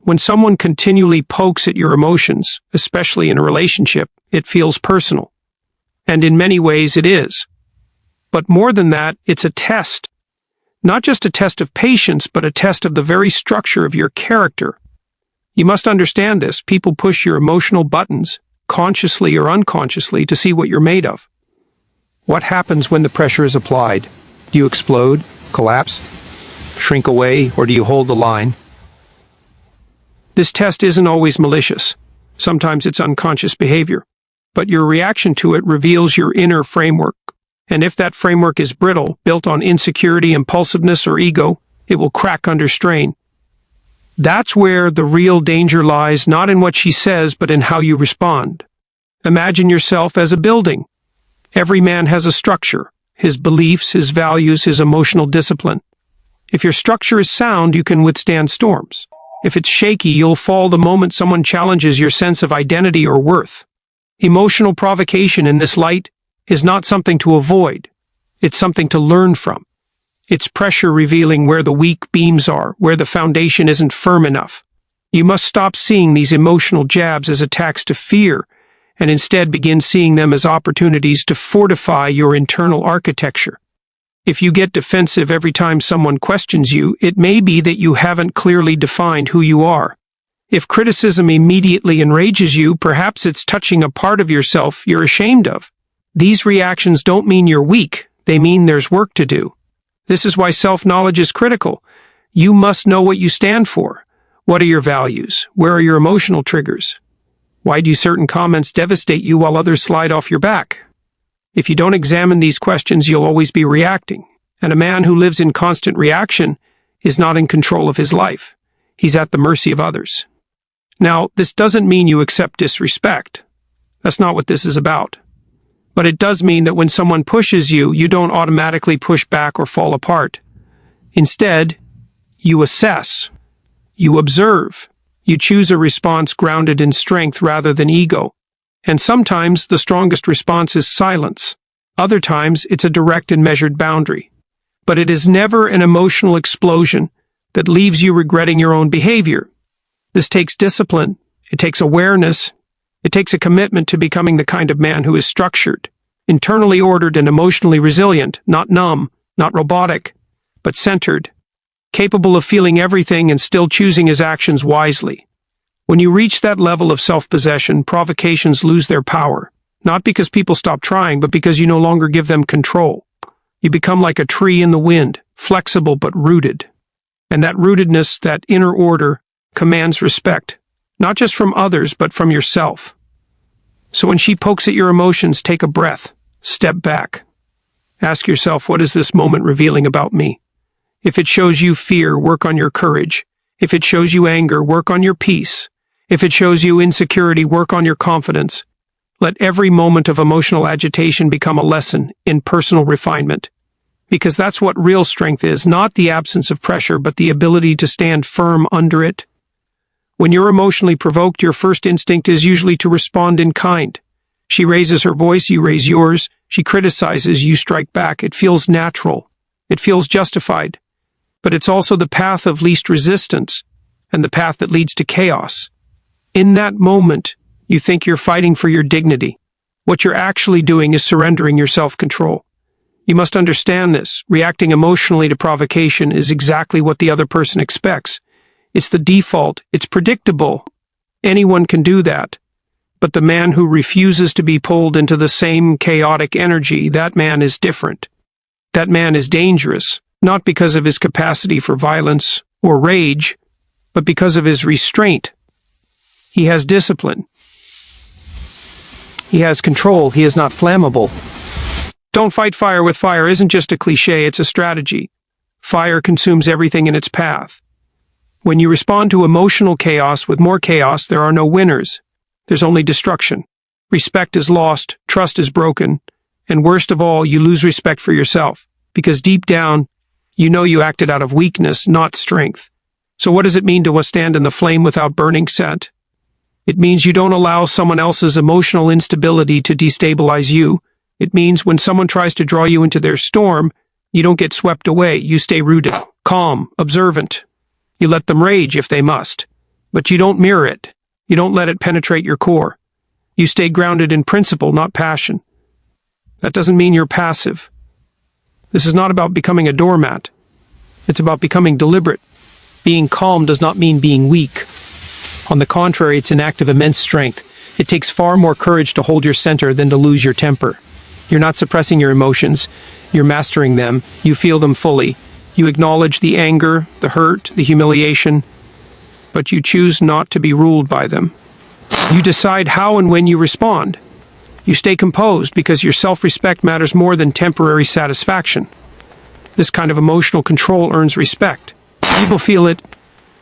When someone continually pokes at your emotions, especially in a relationship, it feels personal. And in many ways it is. But more than that, it's a test. Not just a test of patience, but a test of the very structure of your character. You must understand this. People push your emotional buttons, consciously or unconsciously, to see what you're made of. What happens when the pressure is applied? Do you explode, collapse, shrink away, or do you hold the line? This test isn't always malicious. Sometimes it's unconscious behavior. But your reaction to it reveals your inner framework. And if that framework is brittle, built on insecurity, impulsiveness, or ego, it will crack under strain. That's where the real danger lies, not in what she says, but in how you respond. Imagine yourself as a building. Every man has a structure, his beliefs, his values, his emotional discipline. If your structure is sound, you can withstand storms. If it's shaky, you'll fall the moment someone challenges your sense of identity or worth. Emotional provocation in this light is not something to avoid. It's something to learn from. It's pressure revealing where the weak beams are, where the foundation isn't firm enough. You must stop seeing these emotional jabs as attacks to fear, and instead begin seeing them as opportunities to fortify your internal architecture. If you get defensive every time someone questions you, it may be that you haven't clearly defined who you are. If criticism immediately enrages you, perhaps it's touching a part of yourself you're ashamed of. These reactions don't mean you're weak, they mean there's work to do. This is why self-knowledge is critical. You must know what you stand for. What are your values? Where are your emotional triggers? Why do certain comments devastate you while others slide off your back? If you don't examine these questions, you'll always be reacting. And a man who lives in constant reaction is not in control of his life. He's at the mercy of others. Now, this doesn't mean you accept disrespect. That's not what this is about. But it does mean that when someone pushes you, you don't automatically push back or fall apart. Instead, you assess. You observe. You choose a response grounded in strength rather than ego. And sometimes the strongest response is silence. Other times it's a direct and measured boundary. But it is never an emotional explosion that leaves you regretting your own behavior. This takes discipline. It takes awareness. It takes a commitment to becoming the kind of man who is structured, internally ordered and emotionally resilient, not numb, not robotic, but centered, capable of feeling everything and still choosing his actions wisely. When you reach that level of self-possession, provocations lose their power, not because people stop trying, but because you no longer give them control. You become like a tree in the wind, flexible but rooted. And that rootedness, that inner order, commands respect, not just from others, but from yourself. So when she pokes at your emotions, take a breath, step back. Ask yourself, what is this moment revealing about me? If it shows you fear, work on your courage. If it shows you anger, work on your peace. If it shows you insecurity, work on your confidence. Let every moment of emotional agitation become a lesson in personal refinement. Because that's what real strength is, not the absence of pressure, but the ability to stand firm under it. When you're emotionally provoked, your first instinct is usually to respond in kind. She raises her voice, you raise yours. She criticizes, you strike back. It feels natural. It feels justified. But it's also the path of least resistance and the path that leads to chaos. In that moment, you think you're fighting for your dignity. What you're actually doing is surrendering your self-control. You must understand this. Reacting emotionally to provocation is exactly what the other person expects. It's the default. It's predictable. Anyone can do that. But the man who refuses to be pulled into the same chaotic energy, that man is different. That man is dangerous, not because of his capacity for violence or rage, but because of his restraint. He has discipline. He has control. He is not flammable. Don't fight fire with fire isn't just a cliche, it's a strategy. Fire consumes everything in its path. When you respond to emotional chaos with more chaos, there are no winners. There's only destruction. Respect is lost, trust is broken, and worst of all, you lose respect for yourself, because deep down, you know you acted out of weakness, not strength. So what does it mean to stand in the flame without burning set? It means you don't allow someone else's emotional instability to destabilize you. It means when someone tries to draw you into their storm, you don't get swept away, you stay rooted, calm, observant. You let them rage if they must. But you don't mirror it. You don't let it penetrate your core. You stay grounded in principle, not passion. That doesn't mean you're passive. This is not about becoming a doormat. It's about becoming deliberate. Being calm does not mean being weak. On the contrary, it's an act of immense strength. It takes far more courage to hold your center than to lose your temper. You're not suppressing your emotions. You're mastering them. You feel them fully. You acknowledge the anger, the hurt, the humiliation, but you choose not to be ruled by them. You decide how and when you respond. You stay composed because your self-respect matters more than temporary satisfaction. This kind of emotional control earns respect. People feel it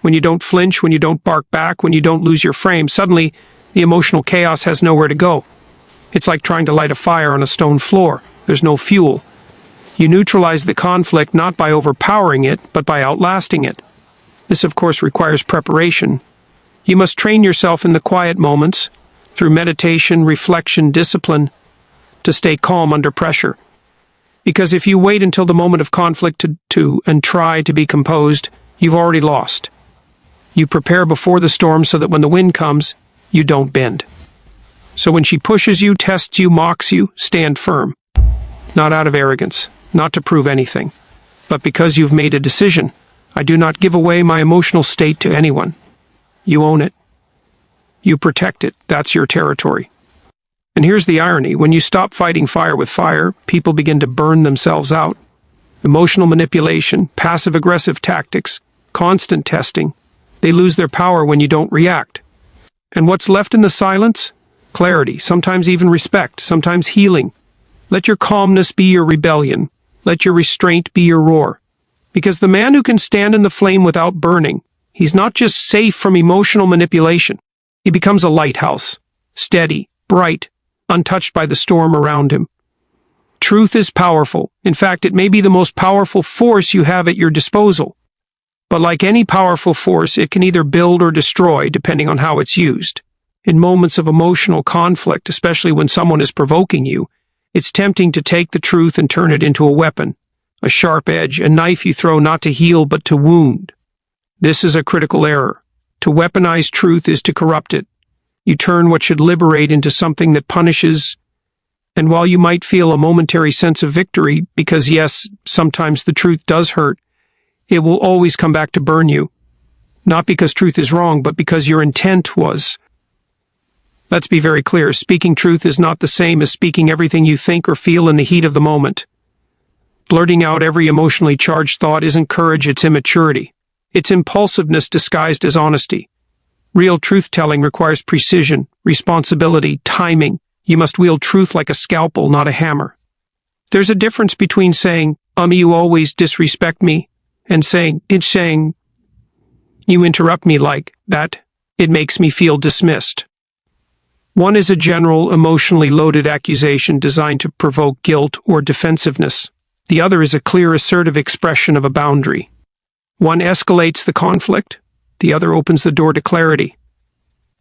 when you don't flinch, when you don't bark back, when you don't lose your frame. Suddenly, the emotional chaos has nowhere to go. It's like trying to light a fire on a stone floor. There's no fuel. You neutralize the conflict not by overpowering it, but by outlasting it. This, of course, requires preparation. You must train yourself in the quiet moments, through meditation, reflection, discipline, to stay calm under pressure. Because if you wait until the moment of conflict and try to be composed, you've already lost. You prepare before the storm so that when the wind comes, you don't bend. So when she pushes you, tests you, mocks you, stand firm. Not out of arrogance, not to prove anything, but because you've made a decision. I do not give away my emotional state to anyone. You own it. You protect it. That's your territory. And here's the irony. When you stop fighting fire with fire, people begin to burn themselves out. Emotional manipulation, passive-aggressive tactics, constant testing. They lose their power when you don't react. And what's left in the silence? Clarity, sometimes even respect, sometimes healing. Let your calmness be your rebellion. Let your restraint be your roar. Because the man who can stand in the flame without burning, he's not just safe from emotional manipulation. He becomes a lighthouse, steady, bright, untouched by the storm around him. Truth is powerful. In fact, it may be the most powerful force you have at your disposal. But like any powerful force, it can either build or destroy, depending on how it's used. In moments of emotional conflict, especially when someone is provoking you, it's tempting to take the truth and turn it into a weapon, a sharp edge, a knife you throw not to heal but to wound. This is a critical error. To weaponize truth is to corrupt it. You turn what should liberate into something that punishes, and while you might feel a momentary sense of victory, because yes, sometimes the truth does hurt, it will always come back to burn you. Not because truth is wrong, but because your intent was. Let's be very clear, speaking truth is not the same as speaking everything you think or feel in the heat of the moment. Blurting out every emotionally charged thought isn't courage, it's immaturity. It's impulsiveness disguised as honesty. Real truth-telling requires precision, responsibility, timing. You must wield truth like a scalpel, not a hammer. There's a difference between saying, you always disrespect me, and saying, you interrupt me like that. It makes me feel dismissed. One is a general, emotionally loaded accusation designed to provoke guilt or defensiveness. The other is a clear, assertive expression of a boundary. One escalates the conflict. The other opens the door to clarity.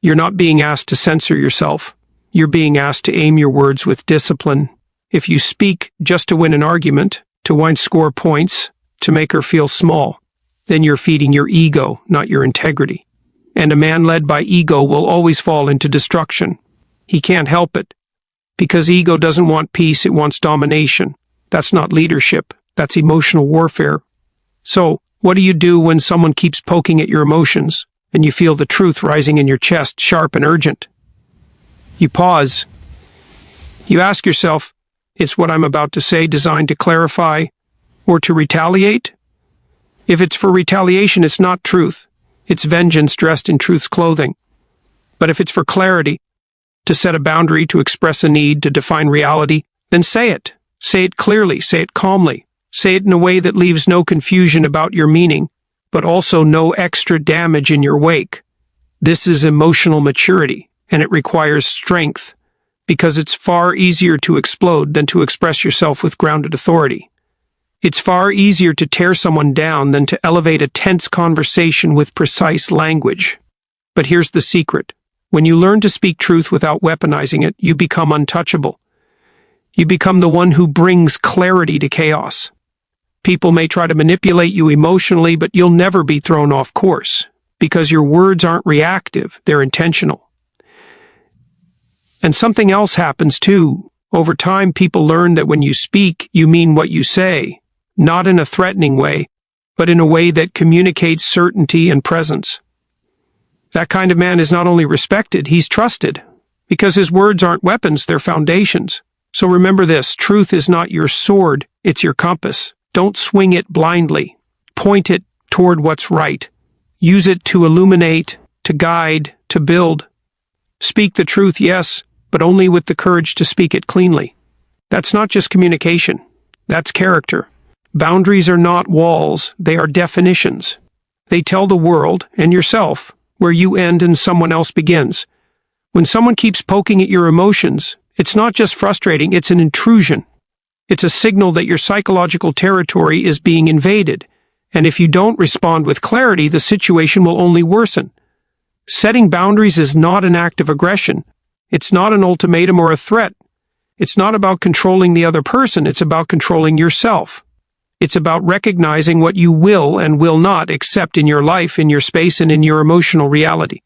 You're not being asked to censor yourself. You're being asked to aim your words with discipline. If you speak just to win an argument, to score points, to make her feel small, then you're feeding your ego, not your integrity. And a man led by ego will always fall into destruction. He can't help it. Because ego doesn't want peace, it wants domination. That's not leadership. That's emotional warfare. So, what do you do when someone keeps poking at your emotions, and you feel the truth rising in your chest, sharp and urgent? You pause. You ask yourself, is what I'm about to say designed to clarify or to retaliate? If it's for retaliation, it's not truth. It's vengeance dressed in truth's clothing. But if it's for clarity, to set a boundary, to express a need, to define reality, then say it. Say it clearly, say it calmly. Say it in a way that leaves no confusion about your meaning, but also no extra damage in your wake. This is emotional maturity, and it requires strength, because it's far easier to explode than to express yourself with grounded authority. It's far easier to tear someone down than to elevate a tense conversation with precise language. But here's the secret. When you learn to speak truth without weaponizing it, you become untouchable. You become the one who brings clarity to chaos. People may try to manipulate you emotionally, but you'll never be thrown off course, because your words aren't reactive, they're intentional. And something else happens too. Over time, people learn that when you speak, you mean what you say, not in a threatening way, but in a way that communicates certainty and presence. That kind of man is not only respected, he's trusted, because his words aren't weapons, they're foundations. So remember this, truth is not your sword, it's your compass. Don't swing it blindly. Point it toward what's right. Use it to illuminate, to guide, to build. Speak the truth, yes, but only with the courage to speak it cleanly. That's not just communication, that's character. Boundaries are not walls, they are definitions. They tell the world, and yourself, where you end and someone else begins. When someone keeps poking at your emotions, it's not just frustrating, it's an intrusion. It's a signal that your psychological territory is being invaded, and if you don't respond with clarity, the situation will only worsen. Setting boundaries is not an act of aggression. It's not an ultimatum or a threat. It's not about controlling the other person, it's about controlling yourself. It's about recognizing what you will and will not accept in your life, in your space, and in your emotional reality.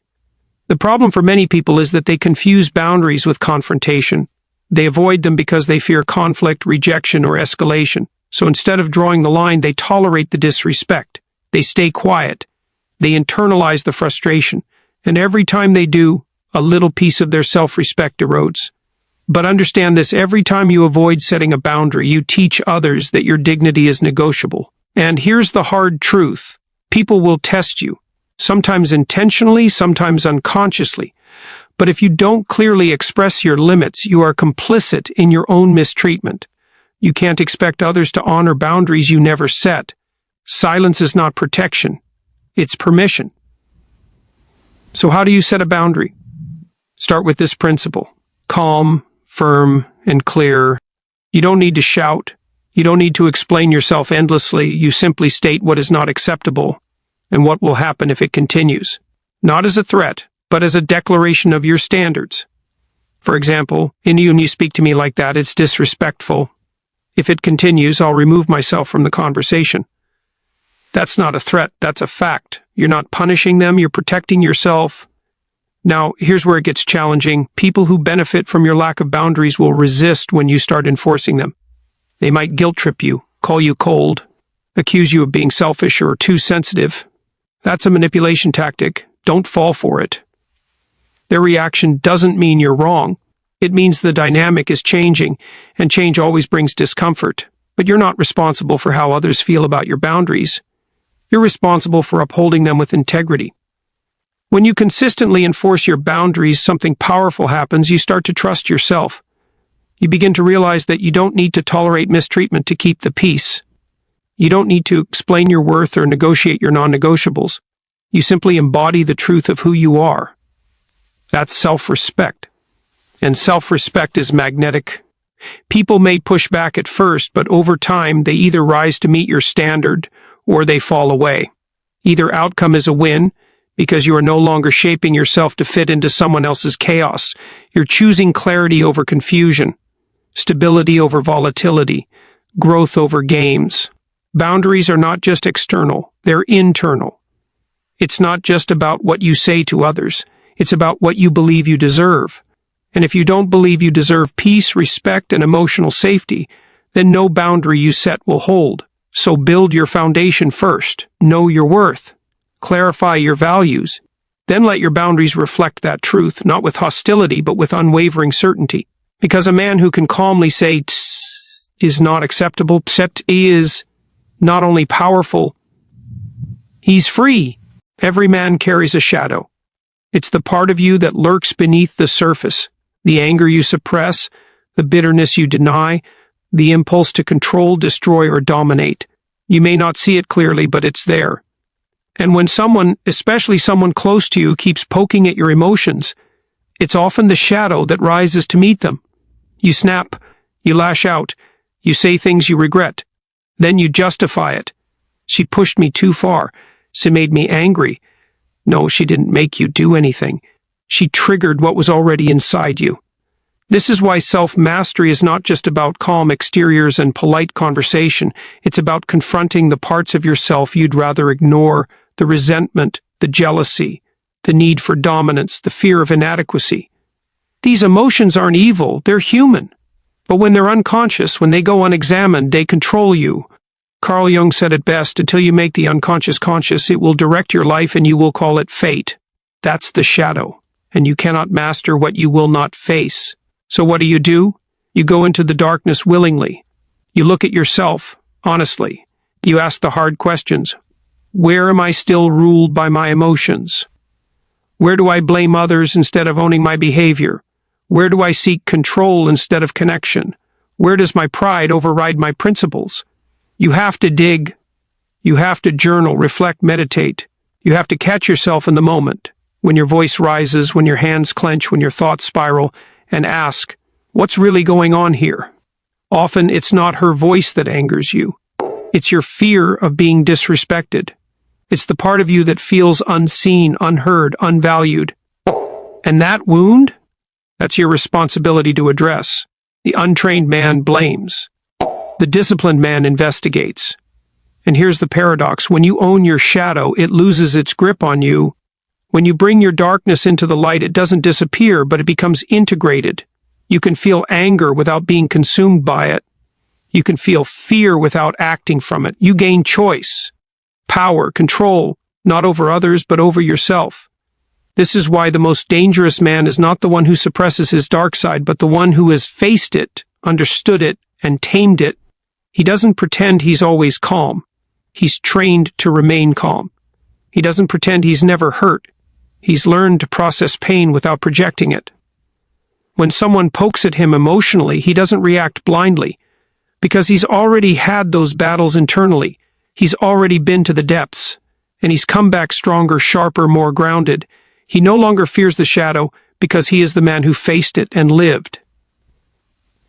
The problem for many people is that they confuse boundaries with confrontation. They avoid them because they fear conflict, rejection, or escalation. So instead of drawing the line, they tolerate the disrespect. They stay quiet. They internalize the frustration. And every time they do, a little piece of their self-respect erodes. But understand this, every time you avoid setting a boundary, you teach others that your dignity is negotiable. And here's the hard truth. People will test you. Sometimes intentionally, sometimes unconsciously. But if you don't clearly express your limits, you are complicit in your own mistreatment. You can't expect others to honor boundaries you never set. Silence is not protection. It's permission. So how do you set a boundary? Start with this principle. Calm, firm, and clear. You don't need to shout. You don't need to explain yourself endlessly. You simply state what is not acceptable and what will happen if it continues. Not as a threat, but as a declaration of your standards. For example, when you speak to me like that, it's disrespectful. If it continues, I'll remove myself from the conversation. That's not a threat, that's a fact. You're not punishing them, you're protecting yourself. Now, here's where it gets challenging. People who benefit from your lack of boundaries will resist when you start enforcing them. They might guilt trip you, call you cold, accuse you of being selfish or too sensitive. That's a manipulation tactic. Don't fall for it. Their reaction doesn't mean you're wrong. It means the dynamic is changing, and change always brings discomfort. But you're not responsible for how others feel about your boundaries. You're responsible for upholding them with integrity. When you consistently enforce your boundaries, something powerful happens. You start to trust yourself. You begin to realize that you don't need to tolerate mistreatment to keep the peace. You don't need to explain your worth or negotiate your non-negotiables. You simply embody the truth of who you are. That's self-respect. And self-respect is magnetic. People may push back at first, but over time they either rise to meet your standard or they fall away. Either outcome is a win, because you are no longer shaping yourself to fit into someone else's chaos. You're choosing clarity over confusion, stability over volatility, growth over games. Boundaries are not just external, they're internal. It's not just about what you say to others, it's about what you believe you deserve. And if you don't believe you deserve peace, respect, and emotional safety, then no boundary you set will hold. So build your foundation first. Know your worth. Clarify your values. Then let your boundaries reflect that truth, not with hostility, but with unwavering certainty. Because a man who can calmly say, "Tss," is not acceptable, except is not only powerful, he's free. Every man carries a shadow. It's the part of you that lurks beneath the surface. The anger you suppress, the bitterness you deny, the impulse to control, destroy, or dominate. You may not see it clearly, but it's there. And when someone, especially someone close to you, keeps poking at your emotions, it's often the shadow that rises to meet them. You snap, you lash out, you say things you regret. Then you justify it. She pushed me too far. She made me angry. No, she didn't make you do anything. She triggered what was already inside you. This is why self-mastery is not just about calm exteriors and polite conversation. It's about confronting the parts of yourself you'd rather ignore, the resentment, the jealousy, the need for dominance, the fear of inadequacy. These emotions aren't evil, they're human. But when they're unconscious, when they go unexamined, they control you. Carl Jung said it best, until you make the unconscious conscious, it will direct your life and you will call it fate. That's the shadow, and you cannot master what you will not face. So what do? You go into the darkness willingly. You look at yourself, honestly. You ask the hard questions. Where am I still ruled by my emotions? Where do I blame others instead of owning my behavior? Where do I seek control instead of connection? Where does my pride override my principles? You have to dig. You have to journal, reflect, meditate. You have to catch yourself in the moment, when your voice rises, when your hands clench, when your thoughts spiral, and ask, what's really going on here? Often it's not her voice that angers you. It's your fear of being disrespected. It's the part of you that feels unseen, unheard, unvalued. And that wound? That's your responsibility to address. The untrained man blames. The disciplined man investigates. And here's the paradox. When you own your shadow, it loses its grip on you. When you bring your darkness into the light, it doesn't disappear, but it becomes integrated. You can feel anger without being consumed by it. You can feel fear without acting from it. You gain choice, power, control, not over others, but over yourself. This is why the most dangerous man is not the one who suppresses his dark side, but the one who has faced it, understood it, and tamed it. He doesn't pretend he's always calm. He's trained to remain calm. He doesn't pretend he's never hurt. He's learned to process pain without projecting it. When someone pokes at him emotionally, he doesn't react blindly, because he's already had those battles internally. He's already been to the depths, and he's come back stronger, sharper, more grounded. He no longer fears the shadow because he is the man who faced it and lived.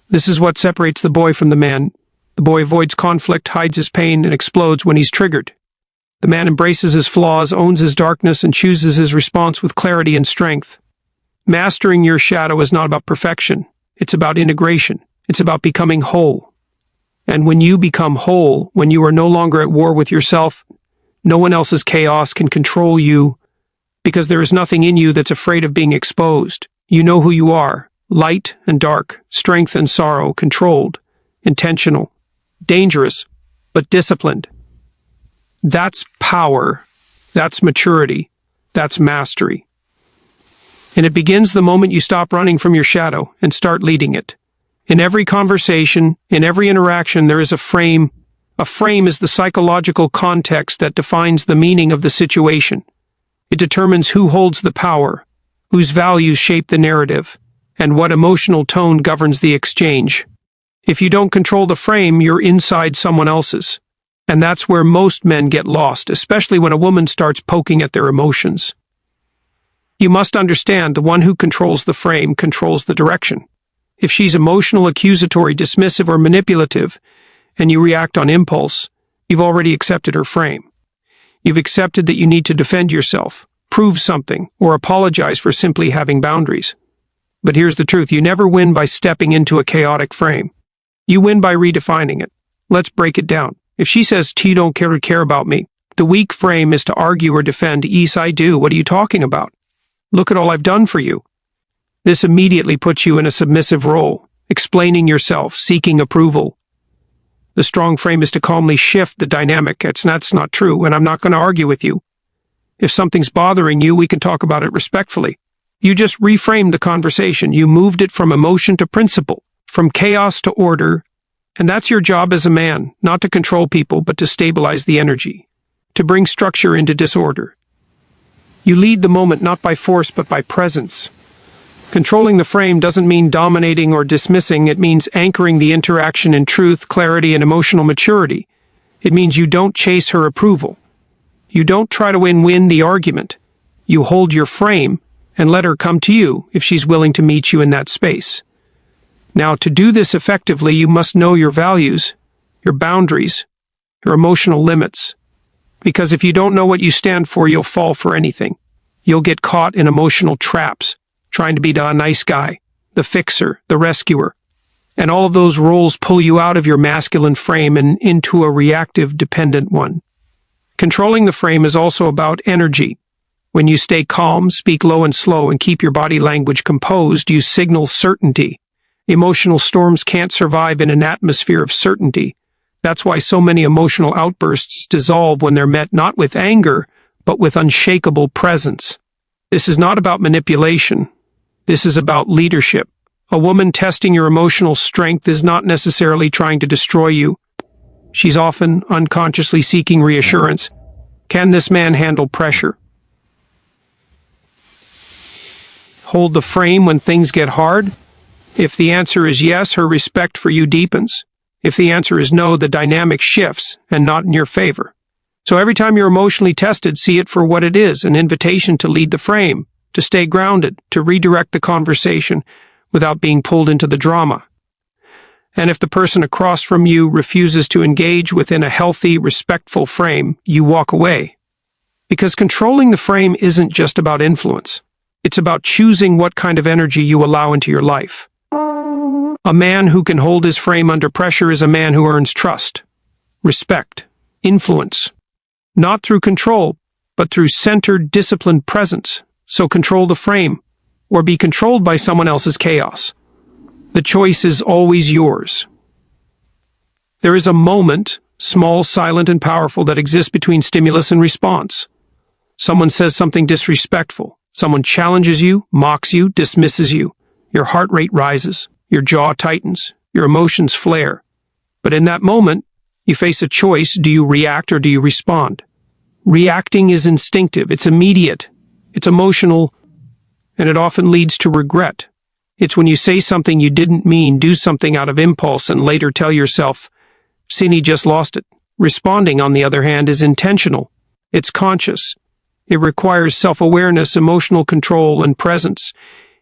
This is what separates the boy from the man. The boy avoids conflict, hides his pain, and explodes when he's triggered. The man embraces his flaws, owns his darkness, and chooses his response with clarity and strength. Mastering your shadow is not about perfection. It's about integration. It's about becoming whole. And when you become whole, when you are no longer at war with yourself, no one else's chaos can control you, because there is nothing in you that's afraid of being exposed. You know who you are, light and dark, strength and sorrow, controlled, intentional, dangerous, but disciplined. That's power, that's maturity, that's mastery. And it begins the moment you stop running from your shadow and start leading it. In every conversation, in every interaction, there is a frame. A frame is the psychological context that defines the meaning of the situation. It determines who holds the power, whose values shape the narrative, and what emotional tone governs the exchange. If you don't control the frame, you're inside someone else's. And that's where most men get lost, especially when a woman starts poking at their emotions. You must understand, the one who controls the frame controls the direction. If she's emotional, accusatory, dismissive, or manipulative, and you react on impulse, you've already accepted her frame. You've accepted that you need to defend yourself, prove something, or apologize for simply having boundaries. But here's the truth, you never win by stepping into a chaotic frame. You win by redefining it. Let's break it down. If she says, "You don't care about me," the weak frame is to argue or defend. "Yes, I do. What are you talking about? Look at all I've done for you." This immediately puts you in a submissive role, explaining yourself, seeking approval. The strong frame is to calmly shift the dynamic. That's not true, and I'm not going to argue with you. If something's bothering you, we can talk about it respectfully. You just reframed the conversation. You moved it from emotion to principle, from chaos to order. And that's your job as a man, not to control people, but to stabilize the energy, to bring structure into disorder. You lead the moment not by force, but by presence. Controlling the frame doesn't mean dominating or dismissing. It means anchoring the interaction in truth, clarity, and emotional maturity. It means you don't chase her approval. You don't try to win the argument. You hold your frame and let her come to you if she's willing to meet you in that space. Now, to do this effectively, you must know your values, your boundaries, your emotional limits. Because if you don't know what you stand for, you'll fall for anything. You'll get caught in emotional traps, trying to be the nice guy, the fixer, the rescuer. And all of those roles pull you out of your masculine frame and into a reactive, dependent one. Controlling the frame is also about energy. When you stay calm, speak low and slow, and keep your body language composed, you signal certainty. Emotional storms can't survive in an atmosphere of certainty. That's why so many emotional outbursts dissolve when they're met not with anger, but with unshakable presence. This is not about manipulation. This is about leadership. A woman testing your emotional strength is not necessarily trying to destroy you. She's often unconsciously seeking reassurance. Can this man handle pressure? Hold the frame when things get hard? If the answer is yes, her respect for you deepens. If the answer is no, the dynamic shifts, and not in your favor. So every time you're emotionally tested, see it for what it is, an invitation to lead the frame, to stay grounded, to redirect the conversation without being pulled into the drama. And if the person across from you refuses to engage within a healthy, respectful frame, you walk away. Because controlling the frame isn't just about influence. It's about choosing what kind of energy you allow into your life. A man who can hold his frame under pressure is a man who earns trust, respect, influence, not through control, but through centered, disciplined presence. So control the frame, or be controlled by someone else's chaos. The choice is always yours. There is a moment, small, silent, and powerful, that exists between stimulus and response. Someone says something disrespectful. Someone challenges you, mocks you, dismisses you. Your heart rate rises. Your jaw tightens. Your emotions flare. But in that moment, you face a choice. Do you react or do you respond? Reacting is instinctive. It's immediate. It's emotional, and it often leads to regret. It's when you say something you didn't mean, do something out of impulse, and later tell yourself, "Cindy just lost it." Responding, on the other hand, is intentional. It's conscious. It requires self-awareness, emotional control, and presence.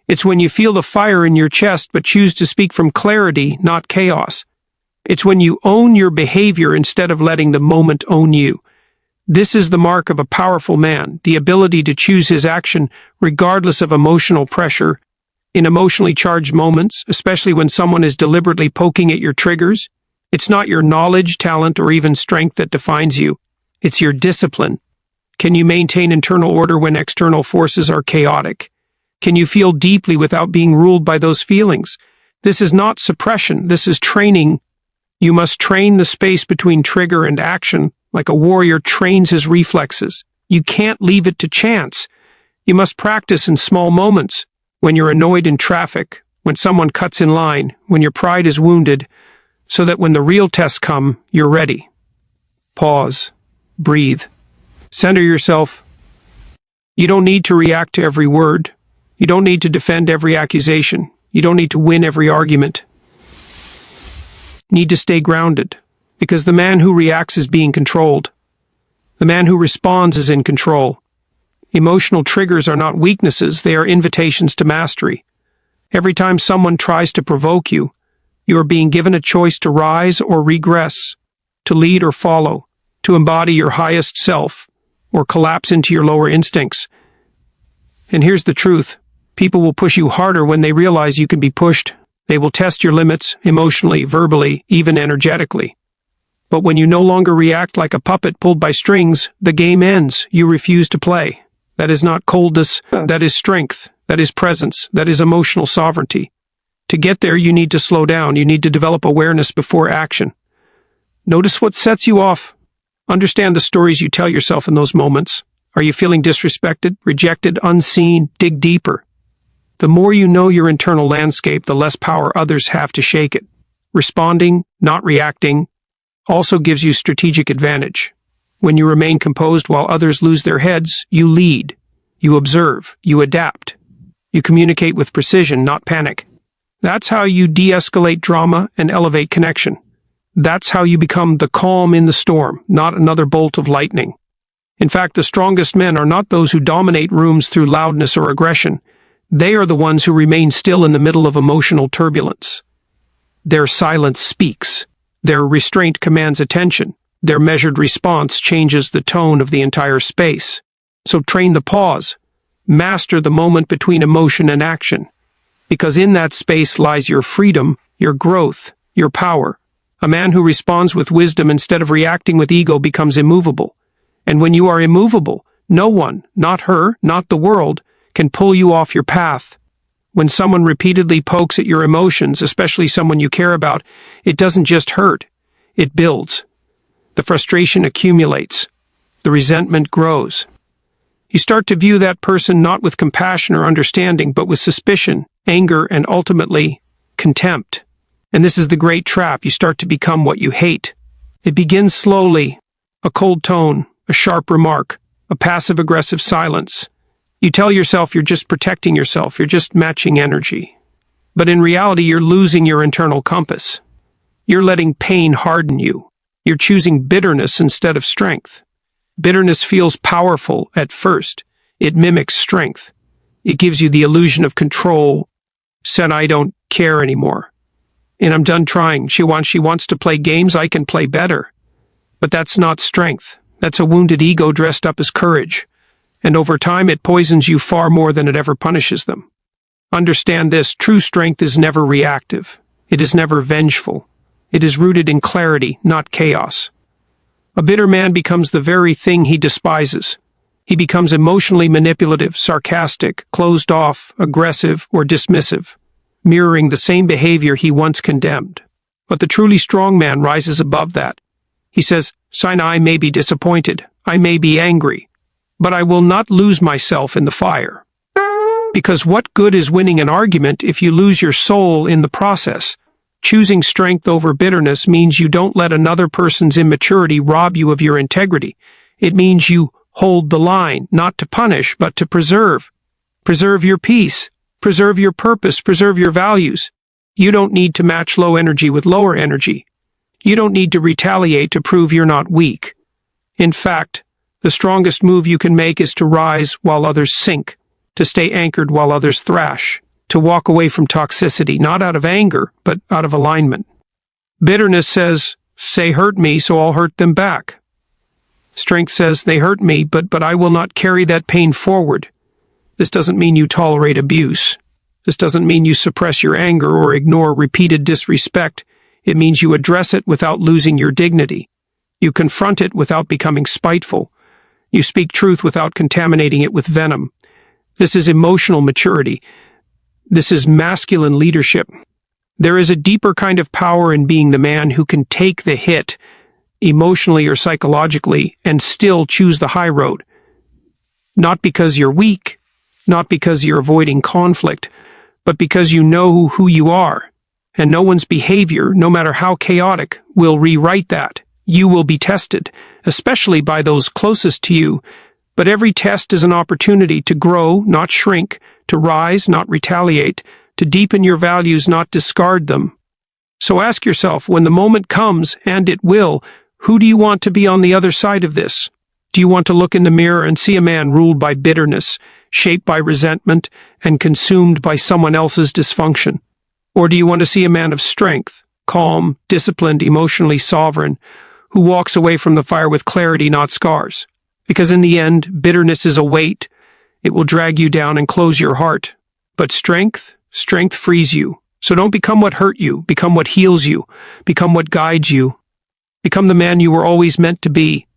It's when you feel the fire in your chest but choose to speak from clarity, not chaos. It's when you own your behavior instead of letting the moment own you. This is the mark of a powerful man, the ability to choose his action regardless of emotional pressure. In emotionally charged moments, especially when someone is deliberately poking at your triggers, it's not your knowledge, talent, or even strength that defines you. It's your discipline. Can you maintain internal order when external forces are chaotic? Can you feel deeply without being ruled by those feelings? This is not suppression. This is training. You must train the space between trigger and action, like a warrior trains his reflexes. You can't leave it to chance. You must practice in small moments, when you're annoyed in traffic, when someone cuts in line, when your pride is wounded, so that when the real tests come, you're ready. Pause. Breathe. Center yourself. You don't need to react to every word. You don't need to defend every accusation. You don't need to win every argument. You need to stay grounded, because the man who reacts is being controlled. The man who responds is in control. Emotional triggers are not weaknesses, they are invitations to mastery. Every time someone tries to provoke you, you are being given a choice to rise or regress, to lead or follow, to embody your highest self, or collapse into your lower instincts. And here's the truth. People will push you harder when they realize you can be pushed. They will test your limits, emotionally, verbally, even energetically. But when you no longer react like a puppet pulled by strings, the game ends. You refuse to play. That is not coldness. That is strength. That is presence. That is emotional sovereignty. To get there, you need to slow down. You need to develop awareness before action. Notice what sets you off. Understand the stories you tell yourself in those moments. Are you feeling disrespected, rejected, unseen? Dig deeper. The more you know your internal landscape, the less power others have to shake it. Responding, not reacting, also gives you strategic advantage. When you remain composed while others lose their heads, you lead, you observe, you adapt. You communicate with precision, not panic. That's how you de-escalate drama and elevate connection. That's how you become the calm in the storm, not another bolt of lightning. In fact, the strongest men are not those who dominate rooms through loudness or aggression. They are the ones who remain still in the middle of emotional turbulence. Their silence speaks. Their restraint commands attention. Their measured response changes the tone of the entire space. So train the pause. Master the moment between emotion and action. Because in that space lies your freedom, your growth, your power. A man who responds with wisdom instead of reacting with ego becomes immovable. And when you are immovable, No one, not her, not the world, can pull you off your path. When someone repeatedly pokes at your emotions, especially someone you care about, it doesn't just hurt, it builds. The frustration accumulates. The resentment grows. You start to view that person not with compassion or understanding, but with suspicion, anger, and ultimately, contempt. And this is the great trap. You start to become what you hate. It begins slowly. A cold tone, a sharp remark, a passive-aggressive silence. You tell yourself you're just protecting yourself, you're just matching energy. But in reality, you're losing your internal compass. You're letting pain harden you. You're choosing bitterness instead of strength. Bitterness feels powerful at first. It mimics strength. It gives you the illusion of control. Said, I don't care anymore. And I'm done trying. She wants to play games, I can play better. But that's not strength. That's a wounded ego dressed up as courage. And over time, it poisons you far more than it ever punishes them. Understand this, true strength is never reactive. It is never vengeful. It is rooted in clarity, not chaos. A bitter man becomes the very thing he despises. He becomes emotionally manipulative, sarcastic, closed off, aggressive, or dismissive, mirroring the same behavior he once condemned. But the truly strong man rises above that. He says, I may be disappointed, I may be angry, but I will not lose myself in the fire. Because what good is winning an argument if you lose your soul in the process? Choosing strength over bitterness means you don't let another person's immaturity rob you of your integrity. It means you hold the line, not to punish, but to preserve. Preserve your peace. Preserve your purpose. Preserve your values. You don't need to match low energy with lower energy. You don't need to retaliate to prove you're not weak. In fact, the strongest move you can make is to rise while others sink, to stay anchored while others thrash, to walk away from toxicity, not out of anger, but out of alignment. Bitterness says, say hurt me, so I'll hurt them back. Strength says, they hurt me, but I will not carry that pain forward. This doesn't mean you tolerate abuse. This doesn't mean you suppress your anger or ignore repeated disrespect. It means you address it without losing your dignity. You confront it without becoming spiteful. You speak truth without contaminating it with venom. This is emotional maturity. This is masculine leadership. There is a deeper kind of power in being the man who can take the hit, emotionally or psychologically, and still choose the high road. Not because you're weak, not because you're avoiding conflict, but because you know who you are. And no one's behavior, no matter how chaotic, will rewrite that. You will be tested, especially by those closest to you. But every test is an opportunity to grow, not shrink, to rise, not retaliate, to deepen your values, not discard them. So ask yourself, when the moment comes, and it will, who do you want to be on the other side of this? Do you want to look in the mirror and see a man ruled by bitterness, shaped by resentment, and consumed by someone else's dysfunction? Or do you want to see a man of strength, calm, disciplined, emotionally sovereign, who walks away from the fire with clarity, not scars? Because in the end, bitterness is a weight. It will drag you down and close your heart. But strength frees you. So don't become what hurt you. Become what heals you. Become what guides you. Become the man you were always meant to be.